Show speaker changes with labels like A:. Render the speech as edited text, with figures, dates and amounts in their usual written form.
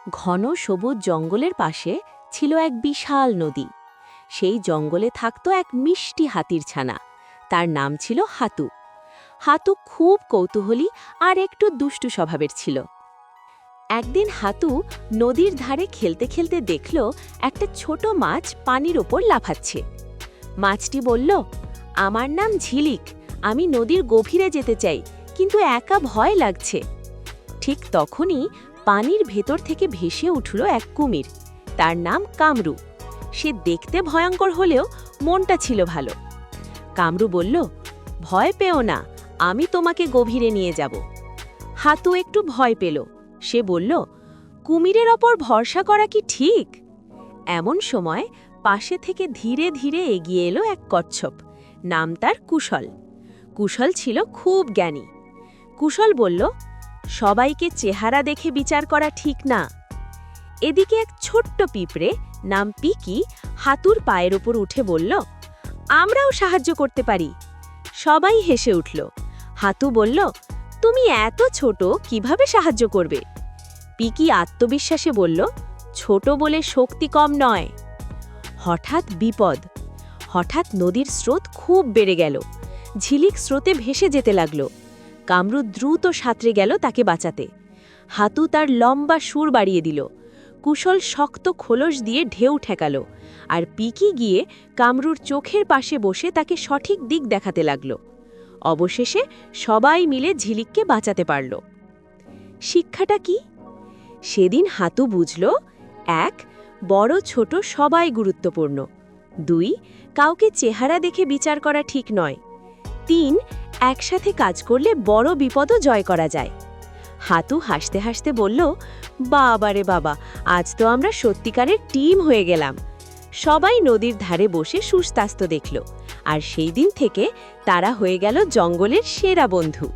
A: ঘন সবুজ জঙ্গলের পাশে ছিল এক বিশাল নদী। সেই জঙ্গলে থাকত এক মিষ্টি হাতির ছানা। তার নাম ছিল হাতু। হাতু খুব কৌতূহলী আর একটু দুষ্টু স্বভাবের ছিল। একদিন হাতু নদীর ধারে খেলতে খেলতে দেখল একটা ছোট মাছ পানির ওপর লাফাচ্ছে। মাছটি বলল, আমার নাম ঝিলিক, আমি নদীর গভীরে যেতে চাই, কিন্তু একা ভয় লাগছে। ঠিক তখনই পানির ভেতর থেকে ভেসে উঠল এক কুমির। তার নাম কামরু। সে দেখতে ভয়ঙ্কর হলেও মনটা ছিল ভালো। কামরু বলল, ভয় পেও না, আমি তোমাকে গভীরে নিয়ে যাব। হাতু একটু ভয় পেল। সে বলল, কুমিরের ওপর ভরসা করা কি ঠিক? এমন সময় পাশে থেকে ধীরে ধীরে এগিয়ে এলো এক কচ্ছপ। নাম তার কুশল। কুশল ছিল খুব জ্ঞানী। কুশল বলল, সবাইকে চেহারা দেখে বিচার করা ঠিক না। এদিকে এক ছোট্ট পিঁপড়ে নাম পিকি হাতুর পায়ের ওপর উঠে বলল, আমরাও সাহায্য করতে পারি। সবাই হেসে উঠল। হাতু বলল, তুমি এত ছোট, কিভাবে সাহায্য করবে? পিকি আত্মবিশ্বাসে বলল, ছোট বলে শক্তি কম নয়। হঠাৎ বিপদ। হঠাৎ নদীর স্রোত খুব বেড়ে গেল। ঝিলিক স্রোতে ভেসে যেতে লাগল। কামরু দ্রুত সাঁতরে গেল তাকে বাঁচাতে। হাতু তার লম্বা সুর বাড়িয়ে দিল। কুশল শক্ত খোলস দিয়ে ঢেউ ঠেকাল, আর পিকি গিয়ে কামরুর চোখের পাশে বসে তাকে সঠিক দিক দেখাতে লাগল। অবশেষে সবাই মিলে ঝিলিককে বাঁচাতে পারল। শিক্ষাটা কি? সেদিন হাতু বুঝল, ১. বড় ছোট সবাই গুরুত্বপূর্ণ। ২. কাউকে চেহারা দেখে বিচার করা ঠিক নয়। ৩. একসাথে কাজ করলে বড় বিপদও জয় করা যায়। হাতু হাসতে হাসতে বলল, বাবারে বাবা, আজ তো আমরা সত্যিকারের টিম হয়ে গেলাম। সবাই নদীর ধারে বসে সুস্বাস্থ্য দেখল, আর সেই দিন থেকে তারা হয়ে গেল জঙ্গলের সেরা বন্ধু।